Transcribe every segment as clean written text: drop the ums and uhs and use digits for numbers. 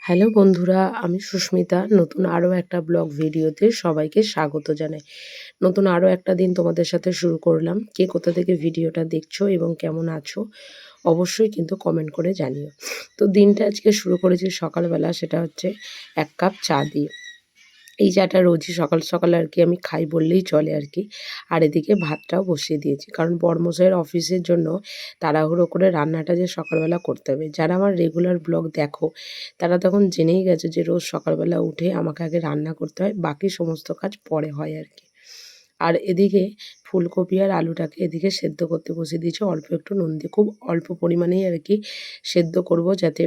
Hello বন্ধুরা, আমি সুস্মিতা। নতুন আরও একটা ব্লগ ভিডিওতে সবাইকে স্বাগত জানাই। নতুন আরও একটা দিন তোমাদের সাথে শুরু করলাম। কে কোথা থেকে ভিডিওটা দেখছো এবং কেমন আছো অবশ্যই কিন্তু কমেন্ট করে জানিও। তো দিনটা আজকে শুরু করেছি সকালবেলা, সেটা হচ্ছে ১ কাপ চা দিয়ে। এই চাটা রোজই সকাল সকাল আর কি আমি খাই বললেই চলে আর কি। আর এদিকে ভাতটাও বসিয়ে দিয়েছি, কারণ বড়মশাইয়ের অফিসের জন্য তাড়াহুড়ো করে রান্নাটা যে সকালবেলা করতে হবে। যারা আমার রেগুলার ব্লগ দেখো তারা তখন জেনেই গেছো যে রোজ সকালবেলা উঠে আমাকে আগে রান্না করতে হয়, বাকি সমস্ত কাজ পরে হয় আর কি। আর এদিকে ফুলকপি আর আলুটাকে এদিকে সেদ্ধ করতে বসিয়ে দিয়েছি অল্প একটু নুন দিয়ে। খুব অল্প পরিমাণেই আর কি সেদ্ধ করব, যাতে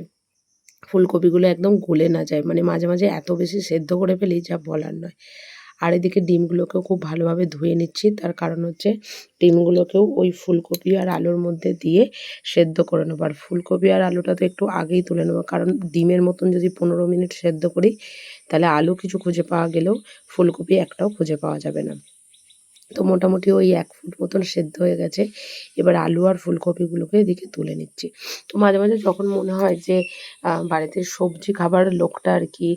ফুলকপিগুলো একদম গলে না যায়। মানে মাঝে মাঝে এত বেশি সেদ্ধ করে ফেলি যা বলার নয়। আর এদিকে ডিমগুলোকেও খুব ভালোভাবে ধুয়ে নিচ্ছি, তার কারণ হচ্ছে ডিমগুলোকেও ওই ফুলকপি আর আলুর মধ্যে দিয়ে সেদ্ধ করে নেবো। আর ফুলকপি আর আলুটা তো একটু আগেই তুলে নেবো, কারণ ডিমের মতন যদি 15 মিনিট সেদ্ধ করি তাহলে আলু কিছু খুঁজে পাওয়া গেলেও ফুলকপি একটাও খুঁজে পাওয়া যাবে না। তো মোটামুটি ওই ১ ফুট মতন সেদ্ধ হয়ে গেছে। এবার আলু আর ফুলকপিগুলোকে এদিকে তুলে নিচ্ছি। তো মাঝে মাঝে যখন মনে হয় যে বাড়িতে সবজি খাবার লোকটা আর কি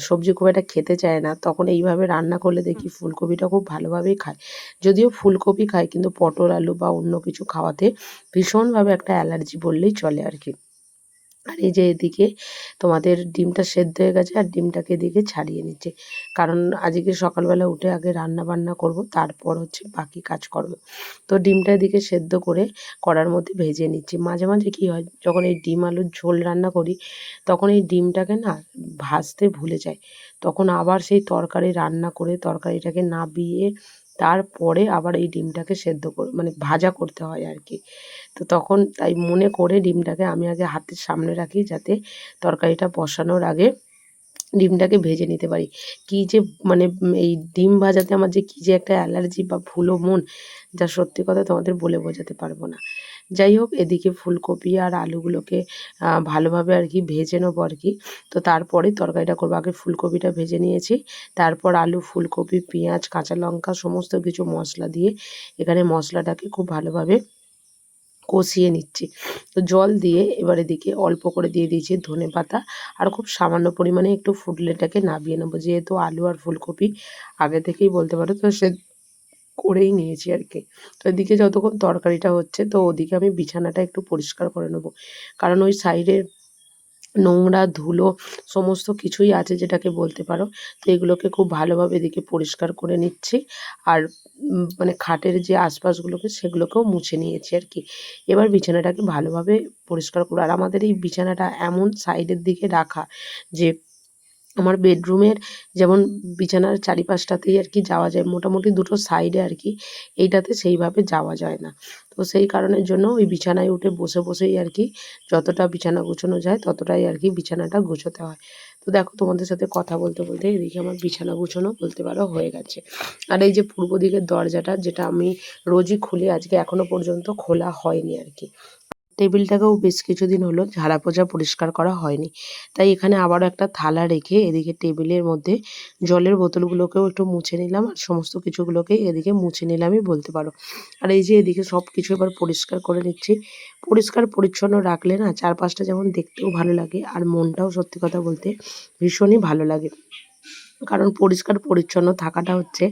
সবজি খুব একটা খেতে চায় না, তখন এইভাবে রান্না করলে দেখি ফুলকপিটা খুব ভালোভাবেই খায়। যদিও ফুলকপি খায়, কিন্তু পটল আলু বা অন্য কিছু খাওয়াতে ভীষণভাবে একটা অ্যালার্জি বললেই চলে আর কি। আর এই যে এদিকে তোমাদের ডিমটা সেদ্ধ হয়ে গেছে, আর ডিমটাকে এদিকে ছাড়িয়ে নিচ্ছে, কারণ আজকে সকালবেলা উঠে আগে রান্না বান্না করব, তারপর হচ্ছে বাকি কাজ করব। তো ডিমটা এদিকে সেদ্ধ করে কড়ার মধ্যে ভেজে নিচ্ছি। মাঝে মাঝে কী হয়, যখন এই ডিম আলুর ঝোল রান্না করি তখন এই ডিমটাকে না ভাজতে ভুলে যাই। তখন আবার সেই তরকারি রান্না করে তরকারিটাকে নাবিয়ে তারপরে আবার এই ডিমটাকে সেদ্ধ মানে ভাজা করতে হয় আর কি। তো তখন তাই মনে করে ডিমটাকে আমি আগে হাতের সামনে রাখি, যাতে তরকারিটা বসানোর আগে ডিমটাকে ভেজে নিতে পারি। কী যে মানে এই ডিম ভাজাতে আমার যে কী যে একটা অ্যালার্জি বা ভুলো মন, যা সত্যি কথা তোমাদের বলে বোঝাতে পারবো না। যাই হোক, এদিকে ফুলকপি আর আলুগুলোকে ভালোভাবে আর কি ভেজে নেবো আর কি। তো তারপরে তরকারিটা করবো। আগে ফুলকপিটা ভেজে নিয়েছি, তারপর আলু, ফুলকপি, পেঁয়াজ, কাঁচা লঙ্কা সমস্ত কিছু মশলা দিয়ে এখানে মশলাটাকে খুব ভালোভাবে কষিয়ে নিচ্ছি। তো জল দিয়ে এবার এদিকে অল্প করে দিয়ে দিয়েছি ধনেপাতা, আর খুব সামান্য পরিমাণে একটু ফুটলে এটাকে নামিয়ে নেবো। যেহেতু আলু আর ফুলকপি আগে থেকেই বলতে পারো তো সে করেই নিয়েছি আর কি। তো এদিকে যতক্ষণ তরকারিটা হচ্ছে, তো ওদিকে আমি বিছানাটা একটু পরিষ্কার করে নেবো, কারণ ওই সাইডে নোংরা ধুলো সমস্ত কিছুই আছে যেটাকে বলতে পারো। তো এগুলোকে খুব ভালোভাবে এদিকে পরিষ্কার করে নিচ্ছি। আর মানে খাটের যে আশপাশগুলোকে সেগুলোকেও মুছে নিয়েছি আর কি। এবার বিছানাটাকে ভালোভাবে পরিষ্কার করবো। আর আমাদের এই বিছানাটা এমন সাইডের দিকে রাখা যে আমার বেডরুমের যেমন বিছানার চারিপাশটাতেই আর কি যাওয়া যায়, মোটামুটি দুটো সাইডে আর কি, এইটাতে সেইভাবে যাওয়া যায় না। তো সেই কারণের জন্য ওই বিছানায় উঠে বসে বসেই আর কি যতটা বিছানা গুছোনো যায় ততটাই আর কি বিছানাটা গুছোতে হয়। তো দেখো, তোমাদের সাথে কথা বলতে বলতে এদিকে আমার বিছানা গুছোনো বলতে পারো হয়ে গেছে। আর এই যে পূর্ব দিকের দরজাটা, যেটা আমি রোজই খুলি, আজকে এখনো পর্যন্ত খোলা হয়নি আর কি। টেবিলটাকেও বেশ কিছুদিন হলো ঝাড়া পোছা পরিষ্কার করা হয়নি, তাই এখানে আবারও একটা থালা রেখে এদিকে টেবিলের মধ্যে জলের বোতলগুলোকেও একটু মুছে নিলাম, আর সমস্ত কিছুগুলোকে এদিকে মুছে নিলামই বলতে পারো। আর এই যে এদিকে সব কিছু এবার পরিষ্কার করে নিচ্ছি। পরিষ্কার পরিচ্ছন্ন রাখলে না চারপাশটা যেমন দেখতেও ভালো লাগে, আর মনটাও সত্যি কথা বলতে ভীষণই ভালো লাগে। কারণ পরিষ্কার পরিচ্ছন্ন থাকাটা হচ্ছে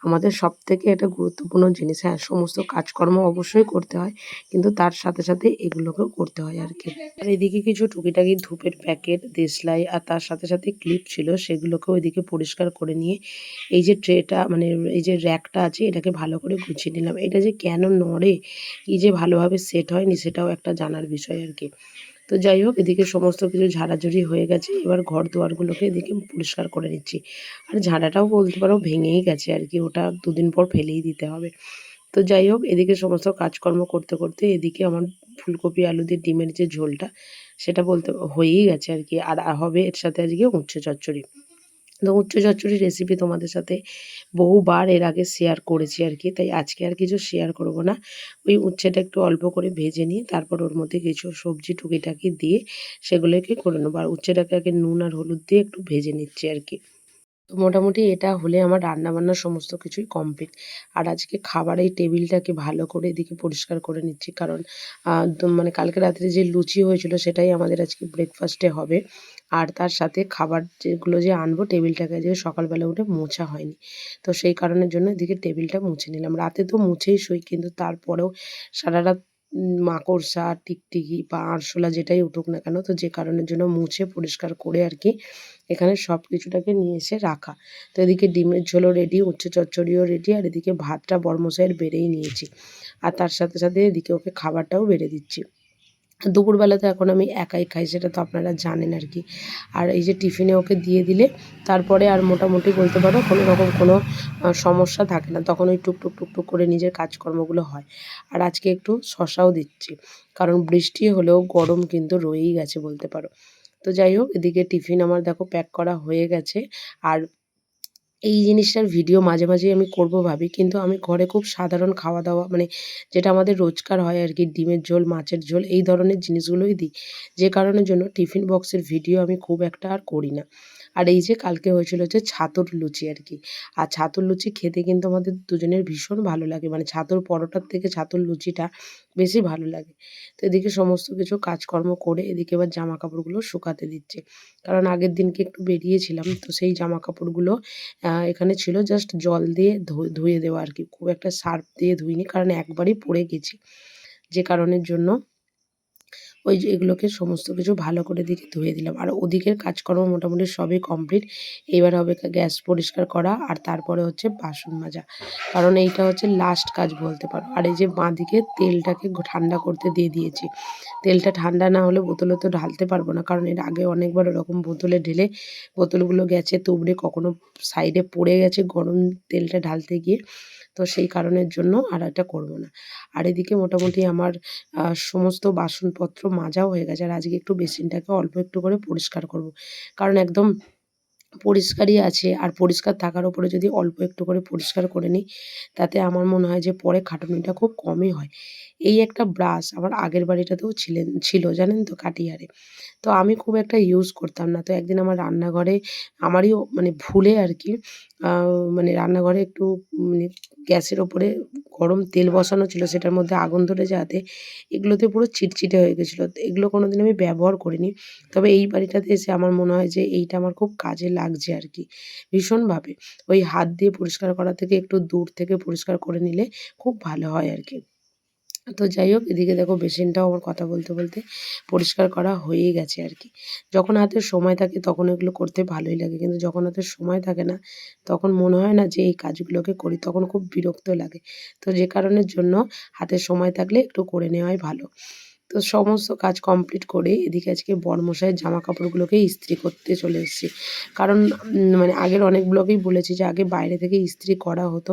আমাদের সবথেকে একটা গুরুত্বপূর্ণ জিনিস। হ্যাঁ, সমস্ত কাজকর্ম অবশ্যই করতে হয়, কিন্তু তার সাথে সাথে এগুলোকেও করতে হয় আর কি। আর এদিকে কিছু টুকিটাকি ধূপের প্যাকেট, দেশলাই, আর তার সাথে সাথে ক্লিপ ছিল, সেগুলোকেও এদিকে পরিষ্কার করে নিয়ে এই যে ট্রেটা মানে এই যে র্যাকটা আছে এটাকে ভালো করে গুছিয়ে নিলাম। এটা যে কেন নড়ে, কি যে ভালোভাবে সেট হয়নি, সেটাও একটা জানার বিষয় আর কি। তো যাই হোক, এদিকে সমস্ত কিছু ঝাড়াঝুড়ি হয়ে গেছে। এবার ঘর দুয়ারগুলোকে এদিকে পরিষ্কার করে নিচ্ছি। আর ঝাঁটাটাও বলতে পারো ভেঙেই গেছে আর কি, ওটা দুদিন পর ফেলেই দিতে হবে। তো যাই হোক, এদিকে সমস্ত কাজকর্ম করতে করতে এদিকে আমার ফুলকপি আলু দিয়ে ডিমের যে ঝোলটা, সেটা বলতে হয়েই গেছে আর কি। আর হবে এর সাথে আজকে উচ্ছে চচ্চড়ি। তো উচ্ছে চচ্চড়ির রেসিপি তোমাদের সাথে বহুবার এর আগে শেয়ার করেছি আর কি, তাই আজকে আর কিছু শেয়ার করব না। ওই উচ্ছেটা একটু অল্প করে ভেজে নিয়ে তারপর ওর মধ্যে কিছু সবজি টুকিটাকি দিয়ে সেগুলোকে করে নেবো। আর উচ্ছেটাকে আগে নুন আর হলুদ দিয়ে একটু ভেজে নিচ্ছি আর কি। তো মোটামুটি এটা হলে আমার রান্নাবান্না সমস্ত কিছুই কমপ্লিট। আর আজকে খাবারের টেবিলটাকে ভালো করে এদিকে পরিষ্কার করে নিচ্ছি, কারণ মানে কালকে রাত্রে যে লুচি হয়েছিল সেটাই আমাদের আজকে ব্রেকফাস্টে হবে। আর তার সাথে খাবার যেগুলো যে আনবো টেবিলটাকে যে সকালবেলা উঠে মোছা হয়নি। তো সেই কারণের জন্য এদিকে টেবিলটা মুছে নিলাম। রাতে তো মুছেই শুই, কিন্তু তারপরেও সারারাত মাকড়সা, টিকটিকি বা আরশোলা যেটাই উঠুক না কেন, তো যে কারণের জন্য মুছে পরিষ্কার করে আর কি এখানে সব কিছুটাকে নিয়ে এসে রাখা। তো এদিকে ডিমের ঝোলও রেডি, উচ্ছে চচ্চড়িও রেডি, আর এদিকে ভাতটা বড়মশাইয়ের বেড়েই নিয়েছি। আর তার সাথে সাথে এদিকে ওকে খাবারটাও বেড়ে দিচ্ছি। দুপুরবেলা তো এখন আমি একাই খাই, সেটা তো আপনারা জানেন আর কি। আর এই যে টিফিনে ওকে দিয়ে দিলে তারপরে আর মোটামুটি বলতে পারো কোনো রকম কোনো সমস্যা থাকে না। তখন ওই টুকটুক টুকটুক করে নিজের কাজকর্মগুলো হয়। আর আজকে একটু শশাও দিচ্ছি, কারণ বৃষ্টি হলেও গরম কিন্তু রয়েই গেছে বলতে পারো। তো যাই হোক, এদিকে টিফিন আমার দেখো প্যাক করা হয়ে গেছে। আর এই জিনিসটার ভিডিও মাঝে মাঝেই আমি করব ভাবি, কিন্তু আমি ঘরে খুব সাধারণ খাওয়া দাওয়া মানে যেটা আমাদের রোজকার হয় আর কি, ডিমের ঝোল, মাছের ঝোল, এই ধরনের জিনিসগুলোই দিই। যে কারণের জন্য টিফিন বক্সের ভিডিও আমি খুব একটা আর করি না। আর এই যে কালকে হয়েছিল হচ্ছে ছাতুর লুচি আর কি। আর ছাতুর লুচি খেতে কিন্তু আমাদের দুজনের ভীষণ ভালো লাগে, মানে ছাতুর পরোটার থেকে ছাতুর লুচিটা বেশি ভালো লাগে। তো এদিকে সমস্ত কিছু কাজকর্ম করে এদিকে এবার জামা কাপড়গুলো শুকাতে দিচ্ছে, কারণ আগের দিনকে একটু বেরিয়েছিলাম, তো সেই জামা কাপড়গুলো এখানে ছিল জাস্ট জল দিয়ে ধুয়ে দেওয়া আর কি। খুব একটা সার্ফ দিয়ে ধুইনি, কারণ একবারই পরে গেছি। যে কারণের জন্য ওই যে এগুলোকে সমস্ত কিছু ভালো করে দিকে ধুয়ে দিলাম। আর ওদিকের কাজকর্ম মোটামুটি সবই কমপ্লিট। এবার হবে গ্যাস পরিষ্কার করা, আর তারপরে হচ্ছে বাসন মাজা। কারণ এইটা হচ্ছে লাস্ট কাজ বলতে পারো। আর এই যে বাঁদিকে তেলটাকে ঠান্ডা করতে দিয়ে দিয়েছি। তেলটা ঠান্ডা না হলে বোতলে তো ঢালতে পারবো না, কারণ এর আগে অনেকবার ওরকম বোতলে ঢেলে বোতলগুলো গেছে তুবড়ে, কখনো সাইডে পড়ে গেছে গরম তেলটা ঢালতে গিয়ে। তো সেই কারণের জন্য আর এটা করবো না। আর এদিকে মোটামুটি আমার সমস্ত বাসনপত্র মাজাও হয়ে গেছে। আর আজকে একটু বেসিনটাকে অল্প একটু করে পরিষ্কার করব। কারণ একদম পরিষ্কারই আছে, আর পরিষ্কার থাকার উপরে যদি অল্প একটু করে পরিষ্কার করে নিই, তাতে আমার মনে হয় যে পরে খাটুনিটা খুব কমই হয়। এই একটা ব্রাশ আমার আগের বাড়িটাতেও ছিল জানেন তো, কাটিয়ারে। তো আমি খুব একটা ইউজ করতাম না। তো একদিন আমার রান্নাঘরে আমারই মানে ভুলে আর কি আ মানে রান্নাঘরে একটু মানে গ্যাসের ওপরে গরম তেল বসানো ছিল, সেটার মধ্যে আগুন ধরে যাওয়াতে এগুলোতে পুরো চিটচিটে হয়ে গেছিলো। তো এগুলো কোনোদিন আমি ব্যবহার করিনি। তবে এই বাড়িটাতে এসে আমার মনে হয় যে এইটা আমার খুব কাজে লাগছে আর কি, ভীষণভাবে। ওই হাত দিয়ে পরিষ্কার করা থেকে একটু দূর থেকে পরিষ্কার করে নিলে খুব ভালো হয় আর কি। তো যাই হোক, এদিকে দেখো বেসিনটাও আমার কথা বলতে বলতে পরিষ্কার করা হয়েই গেছে আর কি। যখন হাতে সময় থাকে তখন এগুলো করতে ভালোই লাগে, কিন্তু যখন হাতে সময় থাকে না তখন মনে হয় না যে এই কাজগুলোকে করি, তখন খুব বিরক্ত লাগে। তো যে কারণের জন্য হাতে সময় থাকলে একটু করে নেওয়াই ভালো। তো সমস্ত কাজ কমপ্লিট করে এদিকে আজকে বরমশাইয়ের জামা কাপড়গুলোকে ইস্ত্রি করতে চলে এসেছি। কারণ মানে আগের অনেক ব্লগেই বলেছি যে আগে বাইরে থেকে ইস্ত্রি করা হতো,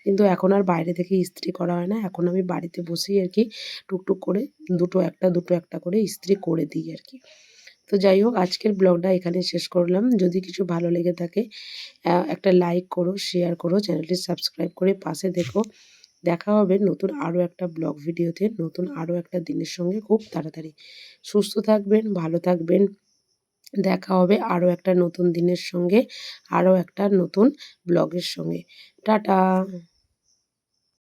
কিন্তু এখন আর বাইরে থেকে ইস্ত্রি করা হয় না। এখন আমি বাড়িতে বসেই আর কি টুকটুক করে দুটো একটা করে ইস্ত্রি করে দিই আর কি। তো যাই হোক, আজকের ব্লগটা এখানেই শেষ করলাম। যদি কিছু ভালো লেগে থাকে একটা লাইক করো, শেয়ার করো, চ্যানেলটি সাবস্ক্রাইব করে পাশে দেখো। দেখা হবে নতুন আরও একটা ব্লগ ভিডিওতে, নতুন আরও একটা দিনের সঙ্গে খুব তাড়াতাড়ি। সুস্থ থাকবেন, ভালো থাকবেন। দেখা হবে আরও একটা নতুন দিনের সঙ্গে, আরও একটা নতুন ব্লগের সঙ্গে। টাটা।